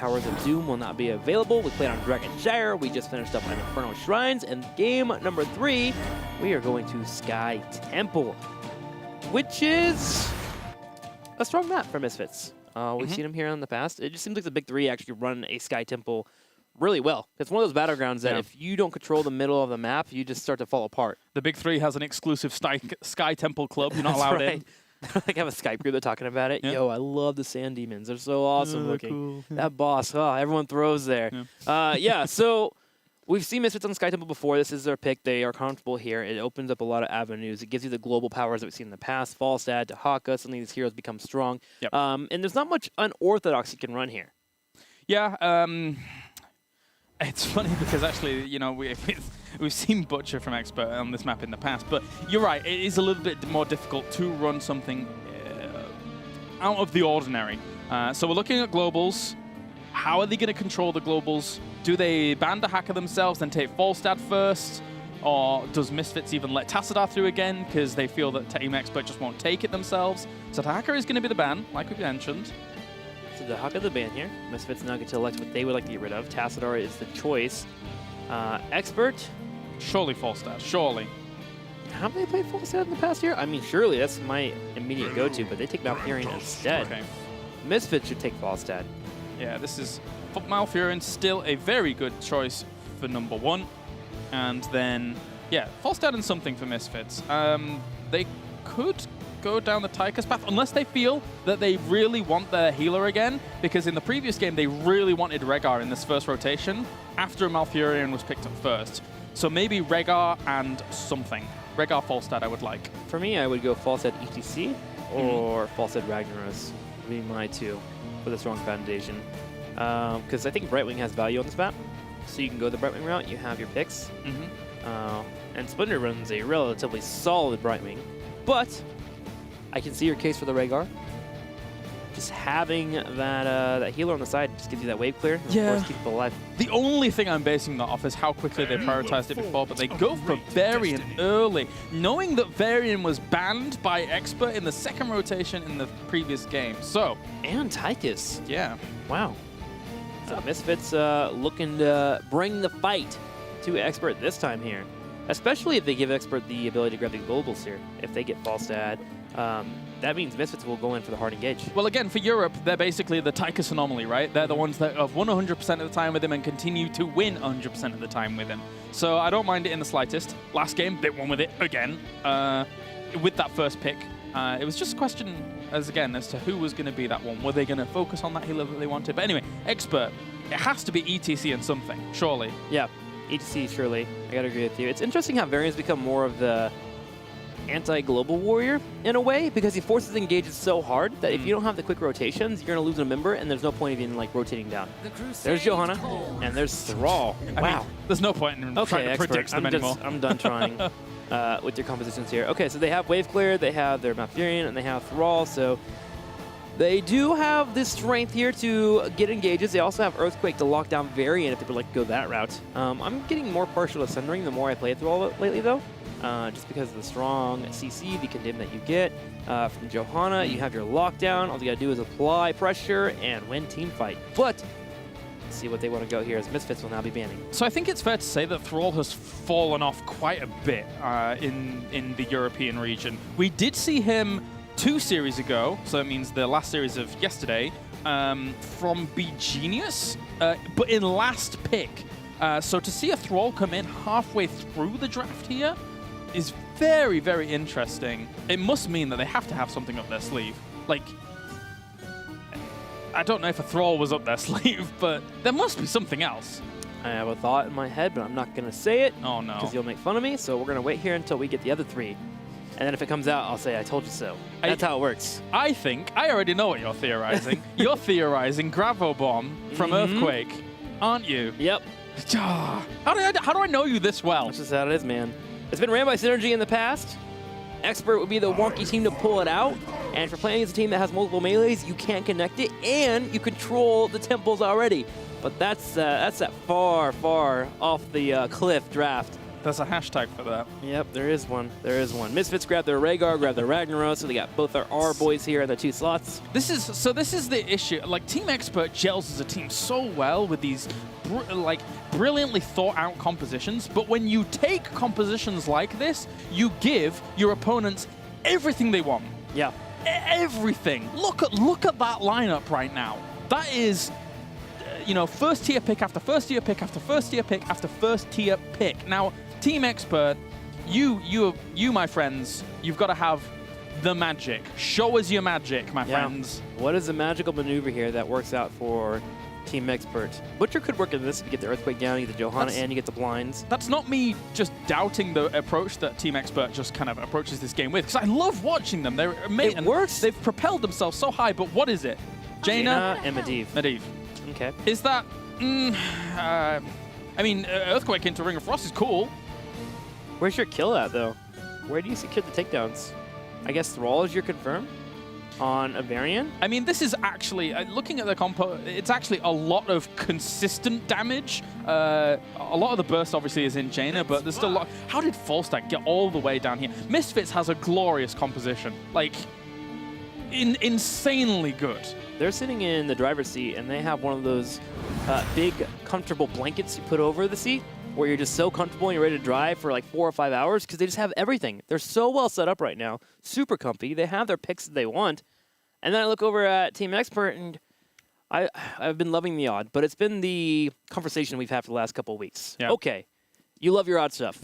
Powers of Doom will not be available. We played on Dragon Shire. We just finished up on Inferno Shrines. And game number 3, we are going to Sky Temple, which is a strong map for Misfits. We've seen them here in the past. It just seems like the big 3 actually run a Sky Temple really well. It's one of those battlegrounds that if you don't control the middle of the map, you just start to fall apart. The big 3 has an exclusive Sky Temple club. You're not allowed in. They have a Skype group. They're talking about it. Yo, I love the Sand Demons. They're so awesome looking. Cool. That boss, everyone throws there. So we've seen Misfits on Sky Temple before. This is their pick. They are comfortable here. It opens up a lot of avenues. It gives you the global powers that we've seen in the past. Falstad, Dahaka, suddenly these heroes become strong. Yep. And there's not much unorthodox you can run here. Yeah, it's funny because actually, you know, we've seen Butcher from Expert on this map in the past, but you're right, it is a little bit more difficult to run something out of the ordinary. So we're looking at globals. How are they going to control the globals? Do they ban the hacker themselves, then take Falstad first? Or does Misfits even let Tassadar through again because they feel that Team Expert just won't take it themselves? So the hacker is going to be the ban, like we mentioned. So the Dahaka the ban here. Misfits now get to elect what they would like to get rid of. Tassadar is the choice. Expert. Surely Falstad, surely. Have they played Falstad in the past year? I mean, surely that's my immediate go-to, but they take Malfurion instead. Okay. Misfits should take Falstad. Yeah, this is Malfurion, still a very good choice for number 1. And then, yeah, Falstad and something for Misfits. They could go down the Tychus path, unless they feel that they really want their healer again, because in the previous game they really wanted Rehgar in this first rotation after Malfurion was picked up first. So maybe Rehgar and something. Rehgar Falstad I would like. For me, I would go Falstad HGC or Falstad Ragnaros would be my 2 for the strong foundation. Because I think Brightwing has value on this map, so you can go the Brightwing route, you have your picks. And Splinter runs a relatively solid Brightwing, but I can see your case for the Rehgar. Just having that healer on the side just gives you that wave clear. And of course, keep people alive. The only thing I'm basing that off is how quickly they prioritized it before, but they go for Varian early, knowing that Varian was banned by Expert in the second rotation in the previous game. So, and Tychus. Yeah. Wow. So Misfits looking to bring the fight to Expert this time here. Especially if they give Expert the ability to grab the globals here. If they get Falstad, that means Misfits will go in for the hard engage. Well, again, for Europe, they're basically the Tychus anomaly, right? They're the ones that have won 100% of the time with him and continue to win 100% of the time with him. So I don't mind it in the slightest. Last game, they won with it again with that first pick. It was just a question, as to who was going to be that one. Were they going to focus on that healer that they wanted? But anyway, Expert, it has to be ETC and something, surely. Yeah. HGC, surely. I gotta agree with you. It's interesting how Varian's become more of the anti-global warrior in a way, because he forces engages so hard that if you don't have the quick rotations, you're gonna lose a member, and there's no point even like rotating down. There's Johanna, and there's Thrall. Wow. I mean, there's no point in trying to predict them anymore. I'm done trying with your compositions here. Okay, so they have Wave Clear, they have their Malfurion, and they have Thrall, so they do have this strength here to get engages. They also have Earthquake to lock down Varian if they would like to go that route. I'm getting more partial to Sundering the more I play Thrall lately, though. Just because of the strong CC, the condemn that you get from Johanna. You have your lockdown. All you gotta do is apply pressure and win team fight. But let's see what they want to go here, as Misfits will now be banning. So I think it's fair to say that Thrall has fallen off quite a bit in the European region. We did see him 2 series ago, so that means the last series of yesterday, from Be Genius, but in last pick. So to see a Thrall come in halfway through the draft here is very, very interesting. It must mean that they have to have something up their sleeve. Like, I don't know if a Thrall was up their sleeve, but there must be something else. I have a thought in my head, but I'm not going to say it. Oh, no. Because you'll make fun of me, so we're going to wait here until we get the other 3. And then if it comes out, I'll say, I told you so. That's how it works. I think, I already know what you're theorizing. You're theorizing Gravo Bomb from Earthquake, aren't you? Yep. How do I know you this well? That's just how it is, man. It's been ran by Synergy in the past. Expert would be the wonky team to pull it out. And if you're playing as a team that has multiple melees, you can't connect it, and you control the temples already. But that's that far, far off the cliff draft There's a hashtag for that. Yep, there is one. There is one. Misfits grab their Rhaegar, grab their Ragnaros, so they got both our boys here in the 2 slots. This is the issue. Like, Team Expert gels as a team so well with these brilliantly thought out compositions, but when you take compositions like this, you give your opponents everything they want. Yeah. Everything. Look at that lineup right now. That is, you know, first tier pick after first tier pick after first tier pick after first tier pick. Now, Team Expert, you, my friends, you've got to have the magic. Show us your magic, my friends. What is the magical maneuver here that works out for Team Expert? Butcher could work in this. You get the Earthquake down, you get the Johanna, and you get the blinds. That's not me just doubting the approach that Team Expert just kind of approaches this game with, because I love watching them. They're amazing. It works. They've propelled themselves so high, but what is it? Jaina and Medivh. Medivh. Okay. Is that... I mean, Earthquake into Ring of Frost is cool. Where's your kill at, though? Where do you secure the takedowns? I guess Thrall is your confirm on a variant? I mean, this is actually, looking at the compo, it's actually a lot of consistent damage. A lot of the burst, obviously, is in Jaina, but there's still a lot. How did Falstack get all the way down here? Misfits has a glorious composition. Like, insanely good. They're sitting in the driver's seat, and they have one of those big, comfortable blankets you put over the seat, where you're just so comfortable and you're ready to drive for like 4 or 5 hours, because they just have everything. They're so well set up right now, super comfy. They have their picks that they want. And then I look over at Team Expert, and I've been loving the odd, but it's been the conversation we've had for the last couple of weeks. Yep. Okay, you love your odd stuff.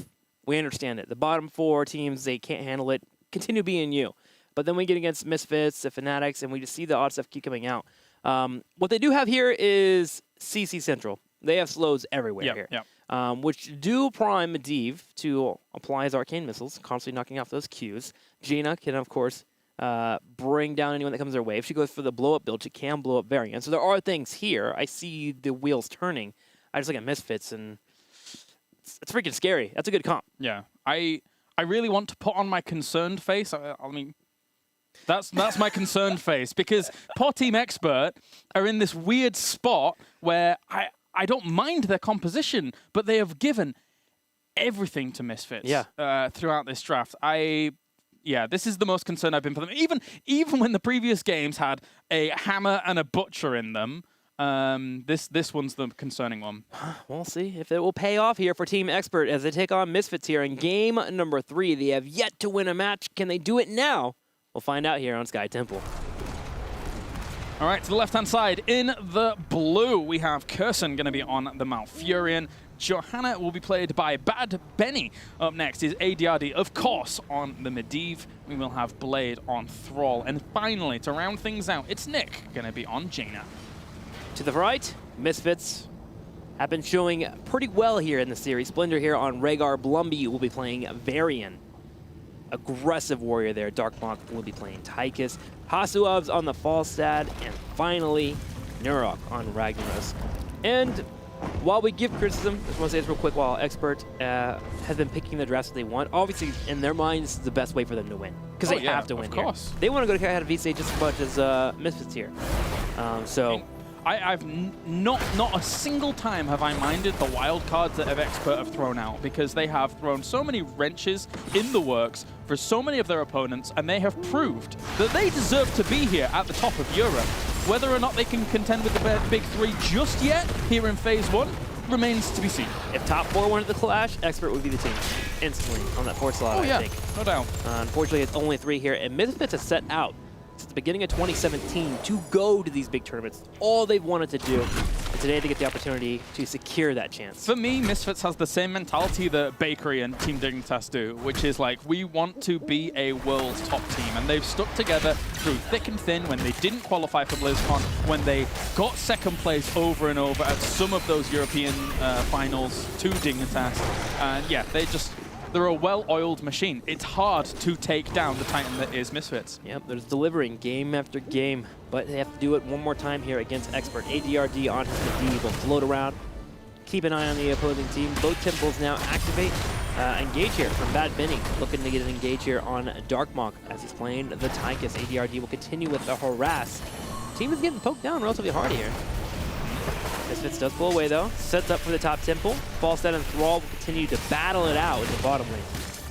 We understand it. The bottom 4 teams, they can't handle it. Continue being you. But then we get against Misfits, the Fanatics, and we just see the odd stuff keep coming out. What they do have here is CC Central. They have slows everywhere here. Yep. Which do prime Medivh to apply his arcane missiles, constantly knocking off those Qs. Jaina can, of course, bring down anyone that comes their way. If she goes for the blow-up build, she can blow up variants. So there are things here. I see the wheels turning. I just look at Misfits, and it's freaking scary. That's a good comp. Yeah. I really want to put on my concerned face. I mean, that's my concerned face, because poor Team Expert are in this weird spot where I don't mind their composition, but they have given everything to Misfits throughout this draft. This is the most concerned I've been for them. Even when the previous games had a hammer and a butcher in them, this one's the concerning one. We'll see if it will pay off here for Team Expert as they take on Misfits here in game number 3. They have yet to win a match. Can they do it now? We'll find out here on Sky Temple. All right, to the left-hand side, in the blue, we have Curson going to be on the Malfurion. Johanna will be played by Bad Benny. Up next is ADRD, of course, on the Medivh. We will have Blade on Thrall. And finally, to round things out, it's Nick going to be on Jaina. To the right, Misfits have been showing pretty well here in the series. Splendor here on Rhaegar. Blumby will be playing Varian. Aggressive warrior there. Darkmoth will be playing Tychus. Hasuav's on the Falstad. And finally, Nurok on Ragnaros. And while we give criticism, I just want to say this real quick, while Expert has been picking the drafts that they want, obviously, in their mind, this is the best way for them to win. Because they have to win here. Of course. They want to go to ahead of VC just as much as Misfits here. I've not a single time have I minded the wild cards that Expert have thrown out, because they have thrown so many wrenches in the works for so many of their opponents, and they have proved that they deserve to be here at the top of Europe. Whether or not they can contend with the big 3 just yet here in Phase 1 remains to be seen. If top 4 went to the clash, Expert would be the team instantly on that 4th slot, I think. No doubt. Unfortunately, it's only 3 here, and Misfits has set out since the beginning of 2017 to go to these big tournaments. All they've wanted to do. And today they get the opportunity to secure that chance. For me, Misfits has the same mentality that Bakery and Team Dignitas do, which is like, we want to be a world's top team. And they've stuck together through thick and thin when they didn't qualify for BlizzCon, when they got second place over and over at some of those European finals to Dignitas. And yeah, they're a well-oiled machine. It's hard to take down the Titan that is Misfits. Yep, they're just delivering game after game, but they have to do it one more time here against Expert. ADRD on his Medivh will float around. Keep an eye on the opposing team. Both temples now activate. Engage here from Bad Benny, looking to get an engage here on Darkmoth as he's playing the Tychus. ADRD will continue with the harass. Team is getting poked down relatively hard here. As Misfits does pull away though. Sets up for the top temple. Falstad and Thrall will continue to battle it out in the bottom lane.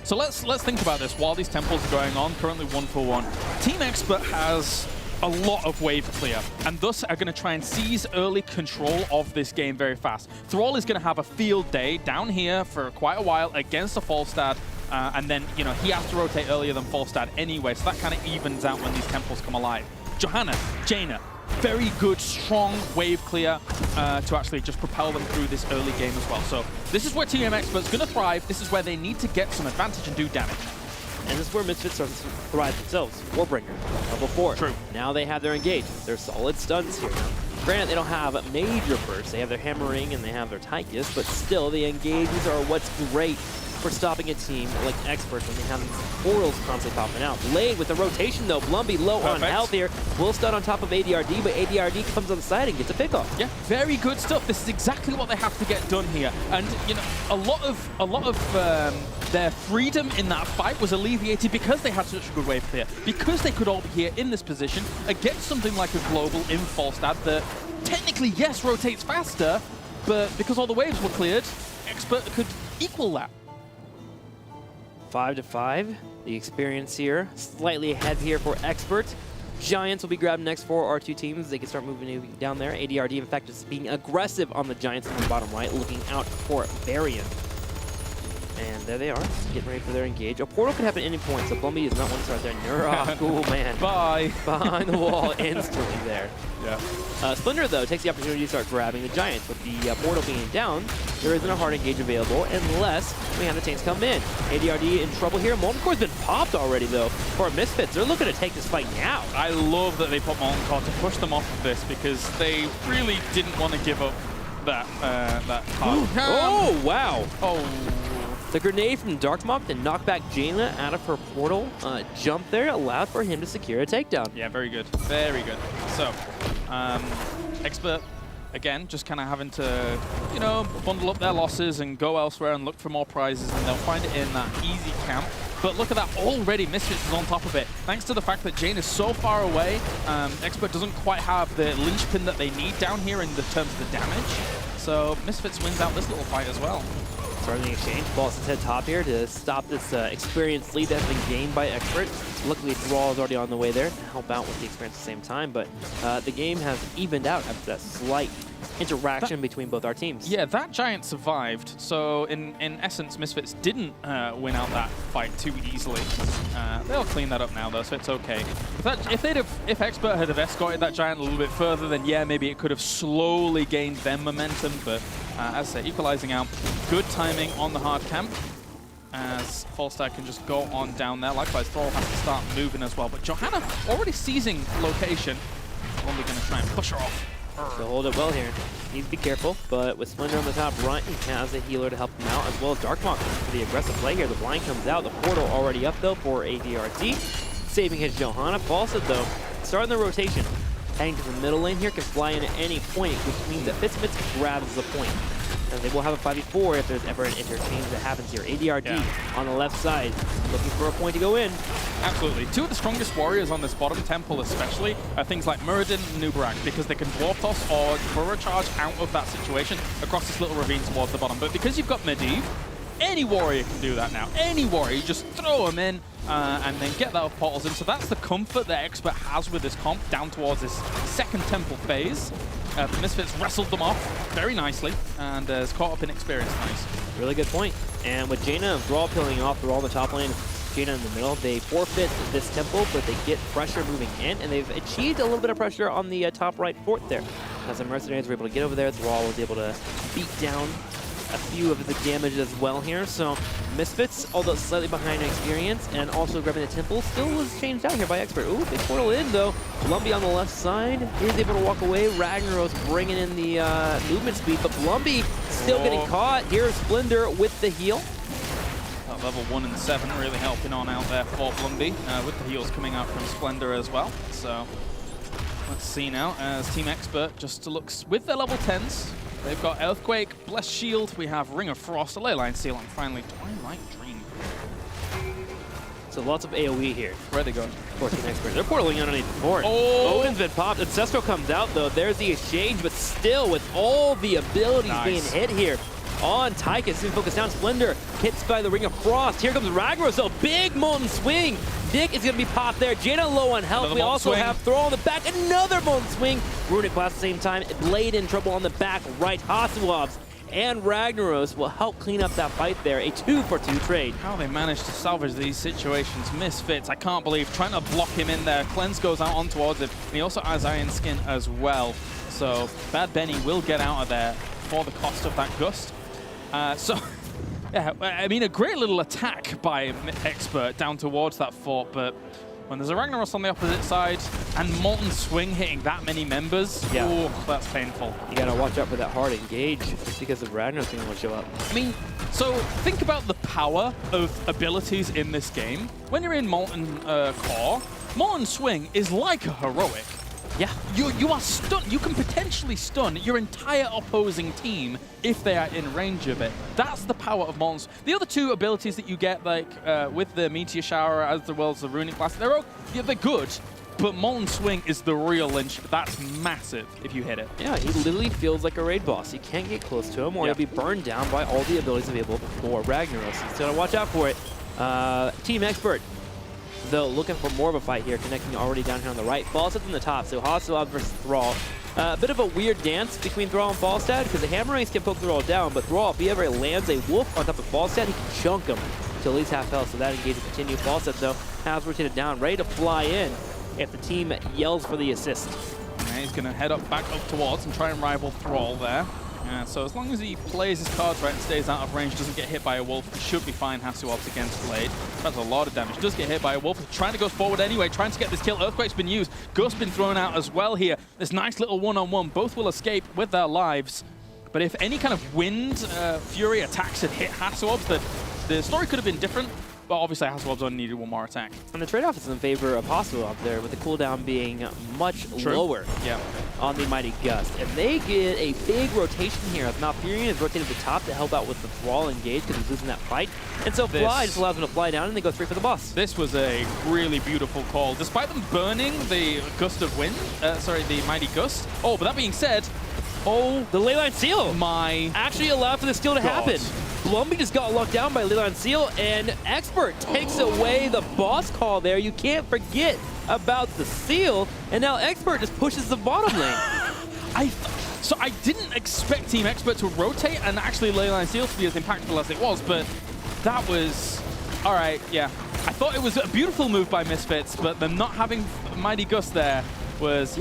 So let's think about this while these temples are going on. Currently 1-for-1. Team Expert has a lot of wave clear, and thus are going to try and seize early control of this game very fast. Thrall is going to have a field day down here for quite a while against a Falstad, and then he has to rotate earlier than Falstad anyway, so that kind of evens out when these temples come alive. Johanna, Jaina, very good, strong wave clear to actually just propel them through this early game as well. So this is where Team Expert's going to thrive. This is where they need to get some advantage and do damage. And this is where Misfits start to thrive themselves. Warbringer, level 4. True. Now they have their engage. They're solid stuns here. Granted, they don't have major bursts. They have their hammering and they have their Tychus, but still, the engages are what's great for stopping a team like Experts when they have these portals constantly popping out. Blade with the rotation though. Blumby low on health here. Will stun on top of ADRD, but ADRD comes on the side and gets a pick off. Yeah, very good stuff. This is exactly what they have to get done here. And a lot of their freedom in that fight was alleviated because they had such a good wave clear. Because they could all be here in this position against something like a global in Falstad that technically, yes, rotates faster, but because all the waves were cleared, Expert could equal that. 5-5. The experience here, slightly ahead here for Expert. Giants will be grabbed next for our two teams. They can start moving down there. ADRD, in fact, is being aggressive on the Giants in the bottom right, looking out for Varian. And there they are, getting ready for their engage. A portal could happen at any point, so Blumby is not one to start there. Nura, cool man. Bye. Behind the wall instantly there. Yeah. Splinter, though, takes the opportunity to start grabbing the Giants. With the portal being down, there isn't a hard engage available unless we have the tanks come in. ADRD in trouble here. Molten Core's been popped already, though, for Misfits. They're looking to take this fight now. I love that they put Molten Core to push them off of this because they really didn't want to give up that card. Oh, wow. Oh. The grenade from Dark Mob to knock back Jaina out of her portal jump there allowed for him to secure a takedown. Yeah, very good. Very good. So, Expert, again, just kind of having to, bundle up their losses and go elsewhere and look for more prizes, and they'll find it in that easy camp. But look at that, already Misfits is on top of it. Thanks to the fact that Jaina is so far away, Expert doesn't quite have the linchpin that they need down here in the terms of the damage. So Misfits wins out this little fight as well. Starting the exchange, Boss is head top here to stop this experience lead that has been gained by Expert. Luckily, Thrall is already on the way there to help out with the experience at the same time, but the game has evened out after that slight interaction between both our teams. Yeah, that Giant survived, so in essence, Misfits didn't win out that fight too easily. They'll clean that up now, though, so it's okay. If Expert had have escorted that Giant a little bit further, then yeah, maybe it could have slowly gained them momentum, but as I say, equalizing out. Good timing on the hard camp, as Falstad can just go on down there. Likewise, Thrall has to start moving as well, but Johanna already seizing location. Only going to try and push her off. So hold it well here. Needs to be careful, but with Splinter on the top right, he has a healer to help him out, as well as Darkmoth for the aggressive play here. The blind comes out, the portal already up though for ADRT, saving his Johanna. Falstad though, starting the rotation. Heading to the middle lane here, can fly in at any point, which means that Misfits grabs the point. And they will have a 5v4 if there's ever an interchange that happens here. ADRD on the left side, looking for a point to go in. Absolutely. Two of the strongest warriors on this bottom temple especially are things like Muradin and Nubarak, because they can dwarf toss or burrow charge out of that situation across this little ravine towards the bottom. But because you've got Medivh, any warrior can do that now. Any warrior, you just throw them in and then get those portals in. So that's the comfort that Expert has with this comp down towards this second temple phase. The Misfits wrestled them off very nicely and is caught up in experience. Nice. Really good point. And with Jaina and Thrall peeling off through all the top lane, Jaina in the middle, they forfeit this temple, but they get pressure moving in, and they've achieved a little bit of pressure on the top right fort there. As the Mercenaries were able to get over there, Thrall was able to beat down a few of the damage as well here. So Misfits, although slightly behind in experience and also grabbing the temple, still was changed out here by Expert. Ooh, big portal in though. Blumby on the left side is able to walk away. Ragnaros bringing in the movement speed, but Blumby still getting caught. Here's Splendor with the heal. Level 1 and 7 really helping on out there for Blumby, with the heals coming out from Splendor as well. So let's see now as Team Expert just looks with their level 10s. They've got Earthquake, Blessed Shield, we have Ring of Frost, a Leyline Seal, and finally Twilight Dream. So lots of AoE here. Where they go? For Team Expert. They're portaling underneath the fort. Oh! Odin's been popped. Ancestral comes out, though. There's the exchange, but still, with all the abilities being hit here on Tychus, soon focus down. Splendor hits by the Ring of Frost. Here comes Ragnaros, so big Molten Swing. Nick is going to be popped there. Jaina low on health. We also have Thrall on the back. Another Molten Swing. Runic Blast at the same time. Blade in trouble on the back right. Hasselhoffs and Ragnaros will help clean up that fight there. A 2-for-2 trade. How they managed to salvage these situations. Misfits, I can't believe, trying to block him in there. Cleanse goes out on towards him, and he also has Iron Skin as well. So Bad Benny will get out of there for the cost of that Gust. Yeah, I mean, a great little attack by Expert down towards that fort, but when there's a Ragnaros on the opposite side and Molten Swing hitting that many members, ooh, that's painful. You gotta watch out for that hard engage just because of Ragnaros being able to show up. I mean, so think about the power of abilities in this game. When you're in Molten Core, Molten Swing is like a heroic. Yeah. You are stunned. You can potentially stun your entire opposing team if they are in range of it. That's the power of Molten Swing. The other two abilities that you get, like with the Meteor Shower as well as the Runic Blast, they're good, but Molten Swing is the real lynch. That's massive if you hit it. Yeah, he literally feels like a raid boss. You can't get close to him or you'll be burned down by all the abilities available for Ragnaros. So gotta watch out for it. Team Expert, though, looking for more of a fight here, connecting already down here on the right. Falstad's in the top, so Hasselhoff versus Thrall. A bit of a weird dance between Thrall and Falstad, because the Hammer Ranks can poke Thrall down, but Thrall, if he ever lands a wolf on top of Falstad, he can chunk him to at least half health, so that engage will continue. Falstad, though, has rotated down, ready to fly in if the team yells for the assist. Yeah, he's going to head back up towards and try and rival Thrall there. So as long as he plays his cards right and stays out of range, doesn't get hit by a wolf, he should be fine. Hasselhoff against Blade. That's a lot of damage. Does get hit by a wolf. He's trying to go forward anyway, trying to get this kill. Earthquake's been used. Gust been thrown out as well here. This nice little one-on-one. Both will escape with their lives. But if any kind of wind fury attacks had hit Hasselhoff, the story could have been different. But obviously Hasselhoff's only needed one more attack. And the trade-off is in favor of Hasselhoff there, with the cooldown being much lower on the Mighty Gust. And they get a big rotation here. As Malfurion is rotated to the top to help out with the Thrall engage because he's losing that fight. And so Fly just allows him to fly down and they go straight for the boss. This was a really beautiful call. Despite them burning the Gust of Wind, the Mighty Gust. Oh, but that being said, the Leyline Seal actually allowed for the steal to happen. Blumby just got locked down by Leyline Seal, and Expert takes away the boss call there. You can't forget about the seal, and now Expert just pushes the bottom lane. So I didn't expect Team Expert to rotate and actually Leyline Seal to be as impactful as it was, but that was... All right, yeah. I thought it was a beautiful move by Misfits, but them not having Mighty Gust there was,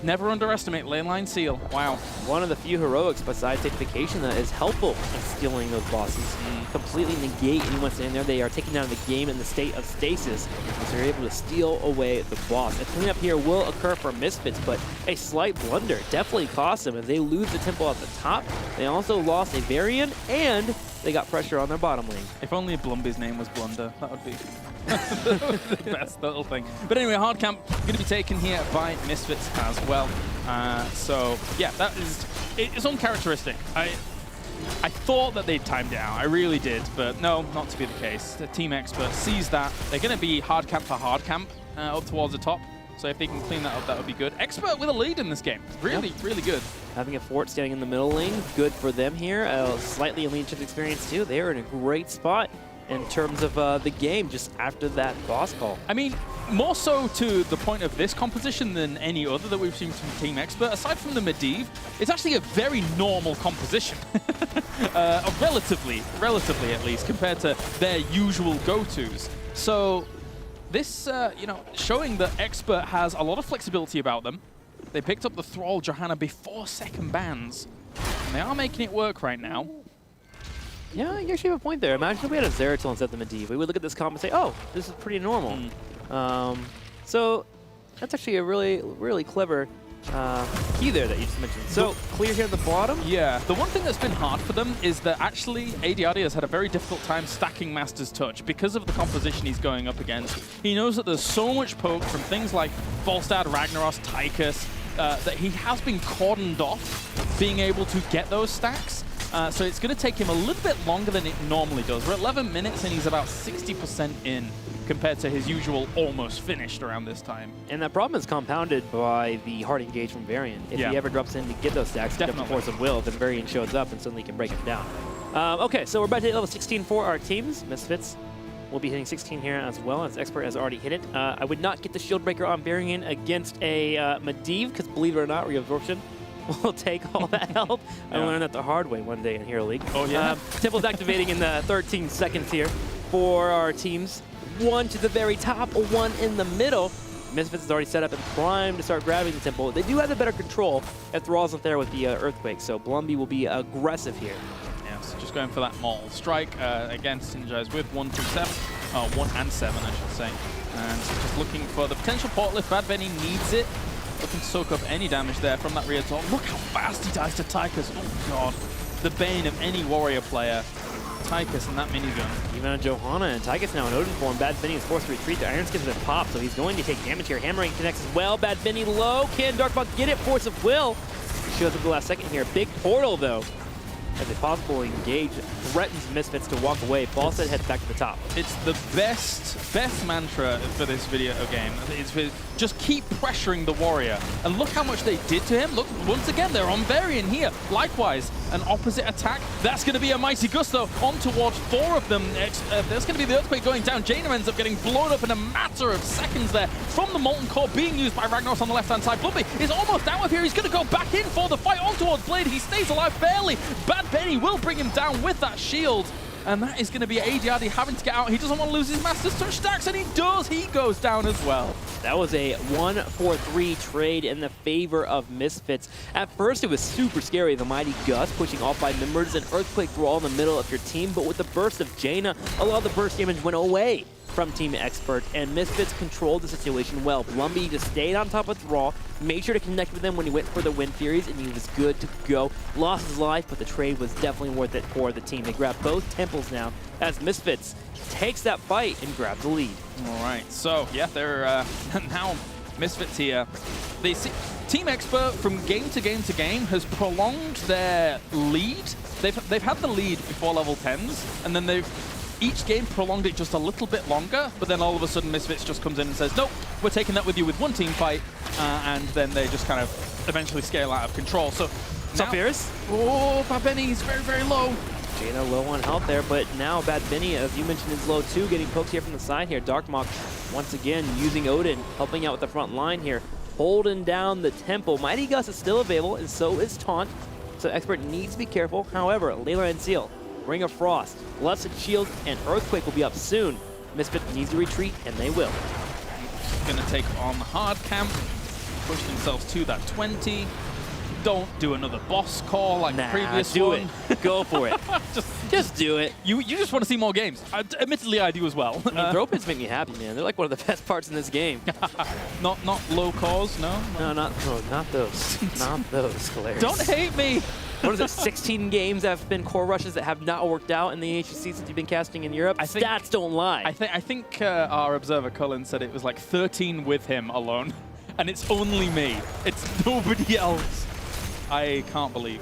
never underestimate Leyline Seal. Wow. One of the few heroics besides Sanctification that is helpful in stealing those bosses. Completely negate anyone standing there. They are taking down the game in the state of stasis, so they're able to steal away the boss. A cleanup here will occur for Misfits, but a slight blunder definitely cost them as they lose the temple at the top. They also lost a Varian, and they got pressure on their bottom lane. If only Blumby's name was Blunder, that would be the best little thing. But anyway, hard camp going to be taken here by Misfits as well. So yeah, it's uncharacteristic. I thought that they'd timed it out. I really did, but no, not to be the case. The Team Expert sees that. They're going to be hard camp for hard camp up towards the top. So if they can clean that up, that would be good. Expert with a lead in this game. Really, really good. Having a fort standing in the middle lane, good for them here. Slightly elite chip experience too. They are in a great spot in terms of the game just after that boss call. I mean, more so to the point of this composition than any other that we've seen from Team Expert. Aside from the Medivh, it's actually a very normal composition. Relatively at least, compared to their usual go-tos. So this, showing that Expert has a lot of flexibility about them. They picked up the Thrall Johanna before second bans, and they are making it work right now. Yeah, you actually have a point there. Imagine if we had a Zeratul instead of the Medivh. We would look at this comp and say, oh, this is pretty normal. So that's actually a really, really clever key there that you just mentioned. So clear here at the bottom? Yeah. The one thing that's been hard for them is that actually ADRD has had a very difficult time stacking Master's Touch because of the composition he's going up against. He knows that there's so much poke from things like Falstad, Ragnaros, Tychus, that he has been cordoned off being able to get those stacks. So it's going to take him a little bit longer than it normally does. We're at 11 minutes and he's about 60% in compared to his usual almost finished around this time. And that problem is compounded by the hard engage from Varian. If he ever drops in to get those stacks, get the force of will, then Varian shows up and suddenly can break him down. Okay, so we're about to hit level 16 for our teams. Misfits will be hitting 16 here as well, as Expert has already hit it. I would not get the shield breaker on Varian against a Medivh, because believe it or not, reabsorption will take all that health. I learned that the hard way one day in Hero League. Oh, yeah? Temple's activating in the 13 seconds here for our teams. One to the very top, one in the middle. Misfits is already set up and primed to start grabbing the Temple. They do have the better control if Thrall isn't there with the Earthquake, so Blumby will be aggressive here. So just going for that maul strike. Again, synergize with 1 through 7. 1 and 7, I should say. And just looking for the potential portal if Bad Benny needs it. Looking to soak up any damage there from that rear top. Look how fast he dies to Tychus. Oh, God. The bane of any warrior player. Tychus and that minigun. Even on Johanna and Tychus now in Odin form. Bad Benny is forced to retreat. The Iron Skins have been popped, so he's going to take damage here. Hammering connects as well. Bad Benny low. Can Darkbot get it? Force of will. He shows up at the last second here. Big portal, though. As a possible engage threatens Misfits to walk away. Ballset heads back to the top. It's the best mantra for this video game. It's just keep pressuring the warrior. And look how much they did to him. Look, once again, they're on Varian here. Likewise, an opposite attack. That's going to be a Mighty Gusto on towards 4 of them. There's going to be the Earthquake going down. Jaina ends up getting blown up in a matter of seconds there from the Molten Core being used by Ragnaros on the left-hand side. Blumby is almost out of here. He's going to go back in for the fight on towards Blade. He stays alive barely. Bad Benny will bring him down with that shield. And that is going to be ADRD having to get out. He doesn't want to lose his Master's Touch stacks, and he does. He goes down as well. That was a 1-4-3 trade in the favor of Misfits. At first, it was super scary. The Mighty Gust pushing all 5 members, and Earthquake Thrall in the middle of your team. But with the burst of Jaina, a lot of the burst damage went away from Team Expert, and Misfits controlled the situation well. Blumby just stayed on top of Thrall, made sure to connect with him when he went for the Wind Furies, and he was good to go. Lost his life, but the trade was definitely worth it for the team. They grab both temples now, as Misfits takes that fight and grabs the lead. All right, so yeah, they're now Misfits here. They see Team Expert from game to game to game has prolonged their lead. They've had the lead before level 10s, and then they've each game prolonged it just a little bit longer, but then all of a sudden Misfits just comes in and says, nope, we're taking that with you with one team fight, and then they just kind of eventually scale out of control. So now, Fierce? Oh, Bad Benny is very, very low. Jaina low on health there, but now Bad Benny, as you mentioned, is low too, getting poked here from the side here. Darkmok, once again, using Odin, helping out with the front line here, holding down the temple. Mighty Gust is still available, and so is Taunt, so Expert needs to be careful. However, Leyline Seal, Ring of Frost, Blessed Shield, and Earthquake will be up soon. Misfit needs to retreat, and they will. Gonna take on hard camp, push themselves to that 20. Don't do another boss call like the previous do one. It. Go for it. just do it. You just want to see more games. Admittedly, I do as well. I mean, throw pits make me happy, man. They're like one of the best parts in this game. not low cores, no? No, not those. Not those, Claire. Don't hate me. What is it, 16 games that have been core rushes that have not worked out in the HGC since you've been casting in Europe? Stats don't lie. I think our observer Cullen said it was like 13 with him alone, and it's only me. It's nobody else. I can't believe.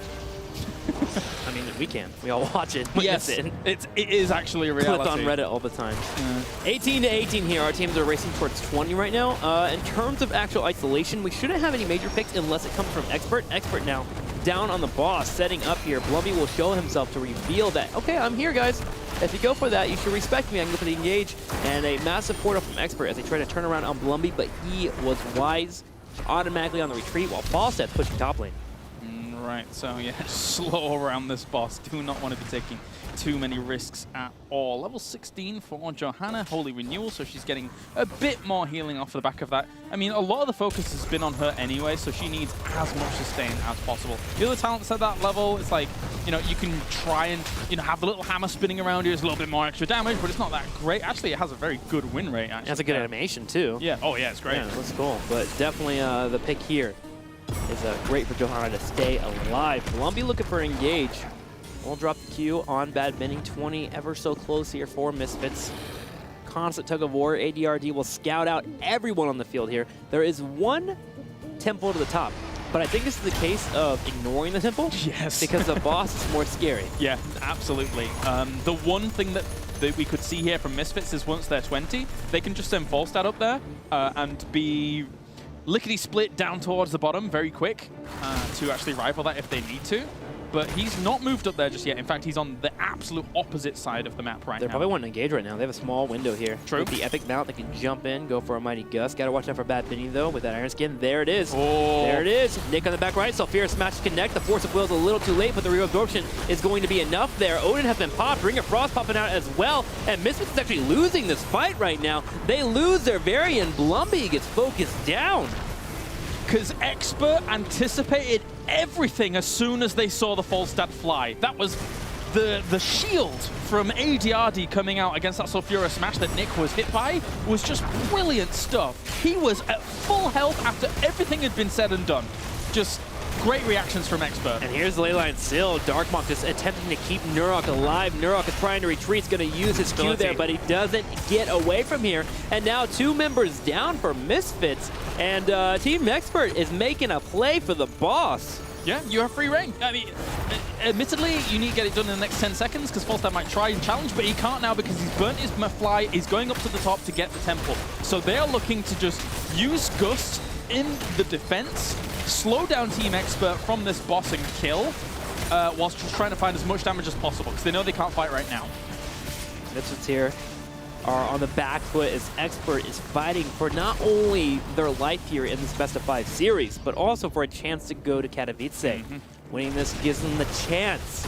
I mean, we can. We all watch it. Yes, it is actually a reality. Click on Reddit all the time. 18 to 18 here. Our teams are racing towards 20 right now. In terms of actual isolation, we shouldn't have any major picks unless it comes from Expert. Expert now down on the boss, setting up here. Blumby will show himself to reveal that, okay, I'm here, guys. If you go for that, you should respect me. I can go for the engage. And a massive portal from Expert as they try to turn around on Blumby, but he was wise. Automatically on the retreat while Ballset's pushing top lane. Right, so yeah, slow around this boss. Do not want to be taking too many risks at all. Level 16 for Johanna, Holy Renewal, so she's getting a bit more healing off the back of that. I mean, a lot of the focus has been on her anyway, so she needs as much sustain as possible. The other talents at that level, it's like, you know, you can try and, you know, have the little hammer spinning around you. It's a little bit more extra damage, but it's not that great. Actually, it has a very good win rate, actually. It has a good animation, too. Yeah, oh yeah, it's great. Yeah, that's cool, but definitely the pick here is great for Johanna to stay alive. Blumby looking for engage. We'll drop the Q on Bad Benny. 20 ever so close here for Misfits. Constant tug of war. ADRD will scout out everyone on the field here. There is one temple to the top. but I think this is the case of ignoring the Temple. Yes. Because the boss is more scary. Yeah, absolutely. The one thing that we could see here from Misfits is once they're 20, they can just send Falstad up there and be lickety-split down towards the bottom very quick to actually rival that if they need to. But he's not moved up there just yet. In fact, he's on the absolute opposite side of the map right now. They're probably wanting to engage right now. They have a small window here. True. With the epic mount, they can jump in, go for a mighty gust. Got to watch out for bad Benny, though, with that Iron Skin. There it is. Oh. There it is. Nick on the back right. Sulfura smash to connect. The Force of Will is a little too late, but the reabsorption is going to be enough there. Odin has been popped. Ring of Frost popping out as well. And Misfits is actually losing this fight right now. They lose their Varian. Blumby gets focused down. Because Expert anticipated everything as soon as they saw the Falstad fly. That was the shield from ADRD coming out against that Sulfura smash that Nick was hit by was just brilliant stuff. He was at full health after everything had been said and done. Just great reactions from Expert. And here's the Leyline still. Darkmonk just attempting to keep Nurok alive. Nurok is trying to retreat. He's going to use his Q there, but he doesn't get away from here. And now 2 members down for Misfits. And Team Expert is making a play for the boss. Yeah, you have free reign. I mean, admittedly, you need to get it done in the next 10 seconds because Falstad might try and challenge, but he can't now because he's burnt his fly. He's going up to the top to get the temple. So they are looking to just use Gust in the defense, slow down Team Expert from this boss and kill, whilst just trying to find as much damage as possible because they know they can't fight right now. Misfits here are on the back foot as Expert is fighting for not only their life here in this best of 5 series, but also for a chance to go to Katowice. Winning this gives them the chance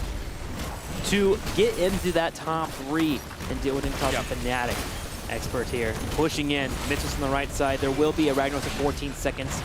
to get into that top 3 and deal with Intel Fnatic. Expert here pushing in. Misfits on the right side. There will be a Ragnaros in 14 seconds.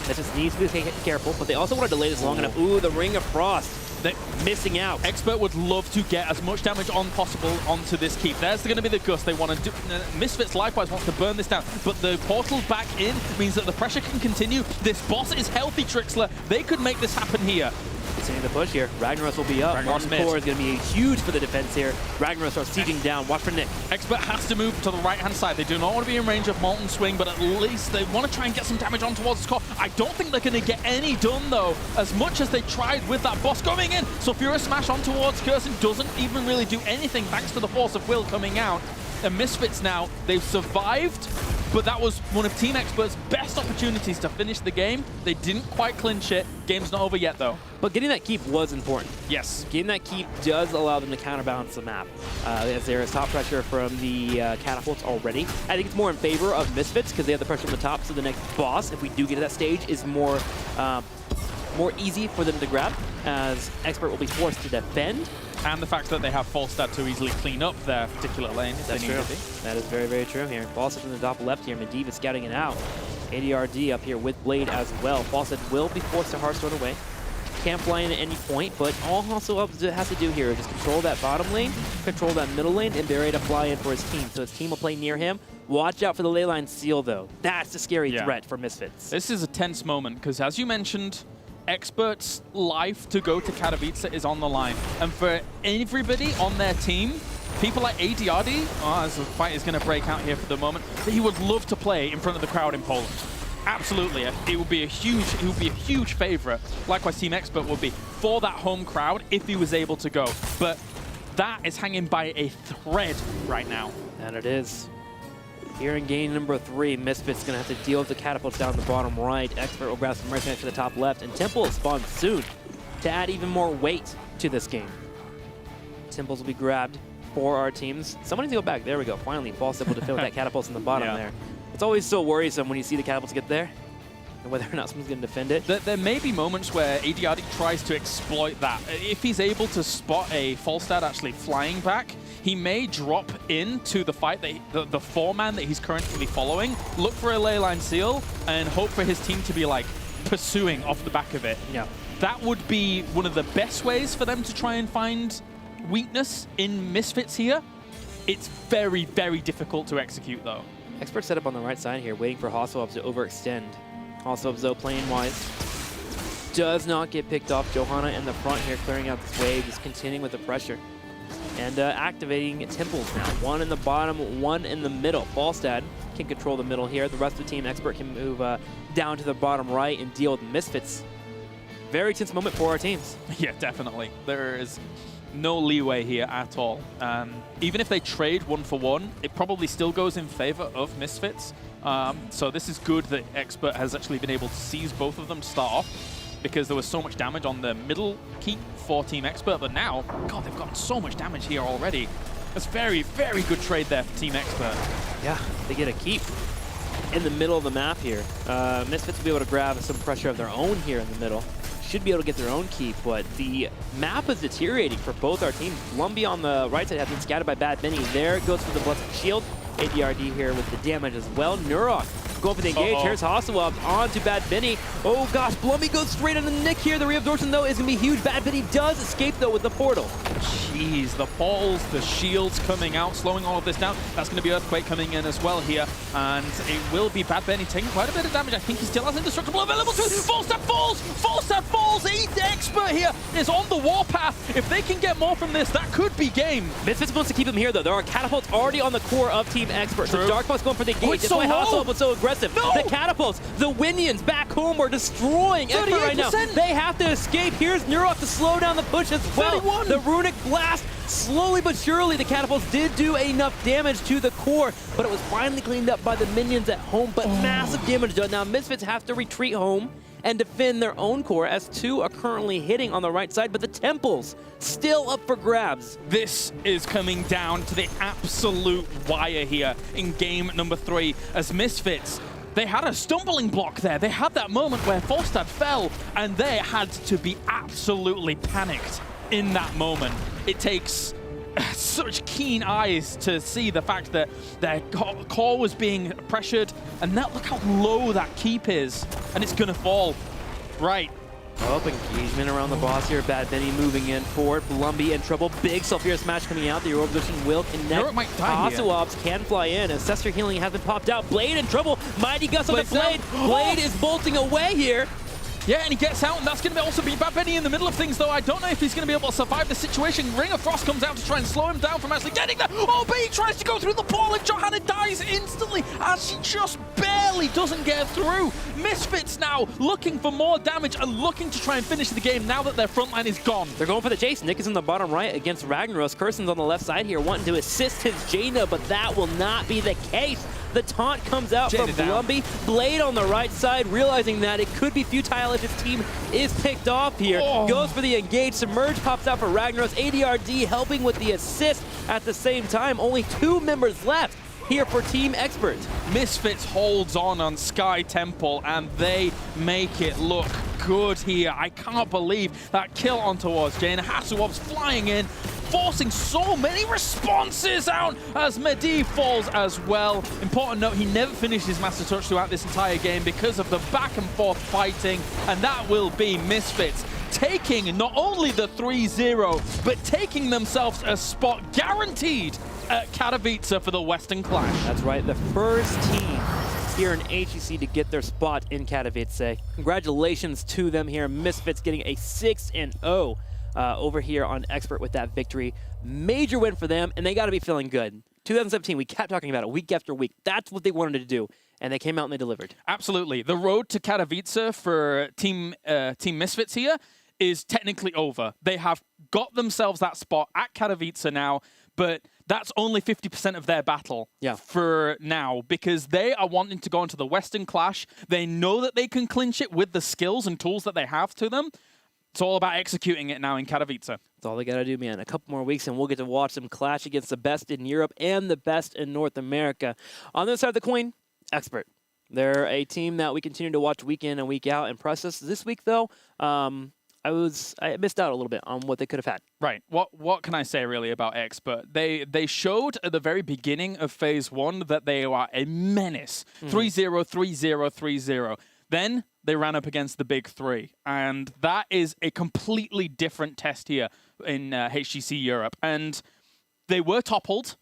That just needs to be careful, but they also want to delay this long enough. Ooh, the Ring of Frost. They're missing out. Expert would love to get as much damage on possible onto this keep. There's going to be the Gust they want to do. Misfits likewise wants to burn this down, but the portal back in means that the pressure can continue. This boss is healthy, Trixler. They could make this happen here. Continuing the push here. Ragnaros will be up. Martin Core is going to be huge for the defense here. Ragnaros are sieging down. Watch for Nick. Expert has to move to the right-hand side. They do not want to be in range of Molten Swing, but at least they want to try and get some damage on towards the core. I don't think they're going to get any done, though, as much as they tried with that boss going in. Sulfura smash on towards Curson doesn't even really do anything thanks to the Force of Will coming out. And Misfits now, they've survived, but that was one of Team Expert's best opportunities to finish the game. They didn't quite clinch it. Game's not over yet, though. But getting that keep was important. Yes. Getting that keep does allow them to counterbalance the map, as there is top pressure from the catapults already. I think it's more in favor of Misfits because they have the pressure on the top, so the next boss, if we do get to that stage, is more easy for them to grab, as Expert will be forced to defend. And the fact that they have Falstad to easily clean up their particular lane if That's they need true. to be. That is very, very true here. Falstad in the top left here. Medivh is scouting it out. ADRD up here with Blade as well. Falstad will be forced to Hearthstone away. Can't fly in at any point, but all also has to do here is just control that bottom lane, control that middle lane, and be ready to fly in for his team. So his team will play near him. Watch out for the Leyline Seal, though. That's the scary threat for Misfits. This is a tense moment, because as you mentioned, Expert's life to go to Katowice is on the line. And for everybody on their team, people like ADRD, as the fight is going to break out here for the moment, he would love to play in front of the crowd in Poland. Absolutely, it would be a huge favorite. Likewise, Team Expert would be for that home crowd if he was able to go. But that is hanging by a thread right now. And it is. Here in game number 3, Misfit's going to have to deal with the catapults down the bottom right. Expert will grab some mercenaries to the top left, and Temple will spawn soon to add even more weight to this game. Temples will be grabbed for our teams. Someone needs to go back. There we go. Finally, Falstad able to defend with that catapults in the bottom there. It's always so worrisome when you see the catapults get there and whether or not someone's going to defend it. There may be moments where ADRD tries to exploit that. If he's able to spot a Falstad actually flying back, he may drop into the fight, that the 4-man that he's currently following, look for a Leyline Seal, and hope for his team to be like pursuing off the back of it. Yeah. That would be one of the best ways for them to try and find weakness in Misfits here. It's very, very difficult to execute, though. Expert set up on the right side here, waiting for Hosselobs to overextend. Hosselobs, though, playing wise. Does not get picked off. Johanna in the front here, clearing out this wave, just continuing with the pressure. And activating Temples now. One in the bottom, one in the middle. Falstad can control the middle here. The rest of the team, Expert, can move down to the bottom right and deal with Misfits very tense moment for our teams. Yeah, definitely. There is no leeway here at all. Even if they trade 1-for-1, it probably still goes in favor of Misfits. So this is good that Expert has actually been able to seize both of them to start off, because there was so much damage on the middle keep for Team Expert. But now, God, they've gotten so much damage here already. That's very, very good trade there for Team Expert. Yeah, they get a keep in the middle of the map here. Misfits will be able to grab some pressure of their own here in the middle. Should be able to get their own keep, but the map is deteriorating for both our teams. Lumbee on the right side has been scattered by Bad Benny. There goes for the Blessed Shield. ADRD here with the damage as well. Nurok going for the engage. Here's Hasselhoff on to Bad Benny. Oh gosh, Lumbee goes straight on the nick here. The reabsorption though is going to be huge. Bad Benny does escape though with the portal. Jeez, the balls, the shields coming out, slowing all of this down. That's going to be Earthquake coming in as well here. And it will be Bad Benny taking quite a bit of damage. I think he still has Indestructible available to him. Full step falls! Full step falls! Expert here is on the warpath. If they can get more from this, that could be game. Misfits wants to keep him here though. There are catapults already on the core of Team Expert. True. The Dark Box going for the engage. That's why Hasselhoff was so aggressive. No! The catapults, the Winions back home are destroying Expert right now. They have to escape. Here's Nurok to slow down the push as well. 31. The Runic Blast, slowly but surely, the catapults did do enough damage to the core, but it was finally cleaned up by the minions at home, but massive damage done. Now Misfits have to retreat home and defend their own core, as two are currently hitting on the right side, but the temples still up for grabs. This is coming down to the absolute wire here in game number 3 as Misfits. They had a stumbling block there. They had that moment where Volstad fell, and they had to be absolutely panicked in that moment. It takes such keen eyes to see the fact that their core was being pressured, and now look how low that keep is, and it's gonna fall. Right. Up engagement around the boss here. Bad Benny moving in forward. Lumbee in trouble. Big Sulfura Smash coming out. The Euro position will connect. Nurok might die here. Hasselhoff can fly in. Ancestor Healing has been popped out. Blade in trouble. Mighty Gust on the Blade. Blade is bolting away here. Yeah, and he gets out, and that's going to also be Bad Benny in the middle of things, though. I don't know if he's going to be able to survive the situation. Ring of Frost comes out to try and slow him down from actually getting there. Oh, but he tries to go through the portal, and Johanna dies instantly as she just barely doesn't get through. Misfits now looking for more damage and looking to try and finish the game now that their front line is gone. They're going for the chase. Nick is in the bottom right against Ragnaros. Curson's on the left side here wanting to assist his Jaina, but that will not be the case. The taunt comes out from Lumbee. Blade on the right side, realizing that it could be futile if his team is picked off here. Goes for the engage. Submerge pops out for Ragnaros. ADRD helping with the assist at the same time. Only 2 members left here for Team Expert. Misfits holds on Sky Temple, and they make it look good here. I can't believe that kill on towards Jane. Hasselhoff's flying in, forcing so many responses out as Medivh falls as well. Important note, he never finished his Master Touch throughout this entire game because of the back and forth fighting, and that will be Misfits taking not only the 3-0, but taking themselves a spot guaranteed at Katowice for the Western Clash. That's right, the first team here in HGC to get their spot in Katowice. Congratulations to them here. Misfits getting a 6-0 over here on Expert with that victory. Major win for them, and they got to be feeling good. 2017, we kept talking about it week after week. That's what they wanted to do, and they came out and they delivered. Absolutely. The road to Katowice for Team Misfits here is technically over. They have got themselves that spot at Katowice now, but that's only 50% of their battle for now, because they are wanting to go into the Western Clash. They know that they can clinch it with the skills and tools that they have to them. It's all about executing it now in Katowice. That's all they got to do, man. A couple more weeks and we'll get to watch them clash against the best in Europe and the best in North America. On the other side of the coin, Expert. They're a team that we continue to watch week in and week out. Impress us. This week, though, I missed out a little bit on what they could have had. Right. What can I say really about Expert? They showed at the very beginning of Phase 1 that they are a menace. 3-0, 3-0, 3-0. Then they ran up against the big 3, and that is a completely different test here in HGC Europe. And they were toppled,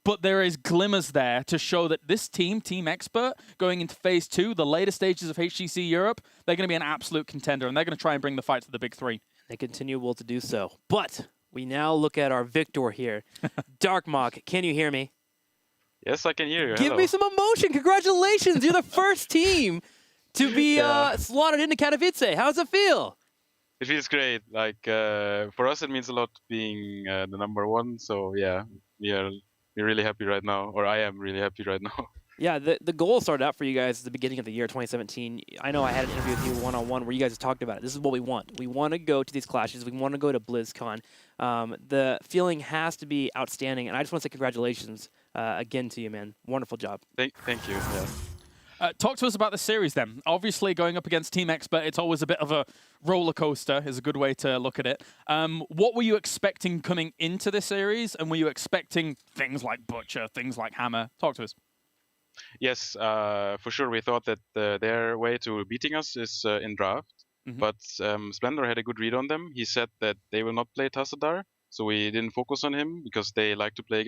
but there is glimmers there to show that this team, Team Expert, going into Phase 2, the later stages of HGC Europe, they're going to be an absolute contender, and they're going to try and bring the fight to the big 3. They continue to do so. But we now look at our victor here. Darkmok, can you hear me? Yes, I can hear you. Give me some emotion. Congratulations. You're the first team to be slotted into Katowice. How's it feel? It feels great. Like for us, it means a lot being the #1. So yeah, we're really happy right now, or I am really happy right now. Yeah, the goal started out for you guys at the beginning of the year, 2017. I know I had an interview with you one-on-one where you guys talked about it. This is what we want. We want to go to these clashes. We want to go to BlizzCon. The feeling has to be outstanding, and I just want to say congratulations again to you, man. Wonderful job. Thank you. Yeah. Talk to us about the series then. Obviously, going up against Team Expert, it's always a bit of a roller coaster, is a good way to look at it. What were you expecting coming into this series, and were you expecting things like Butcher, things like Hammer? Talk to us. Yes, for sure. We thought that their way to beating us is in draft, but Splendor had a good read on them. He said that they will not play Tassadar, so we didn't focus on him because they like to play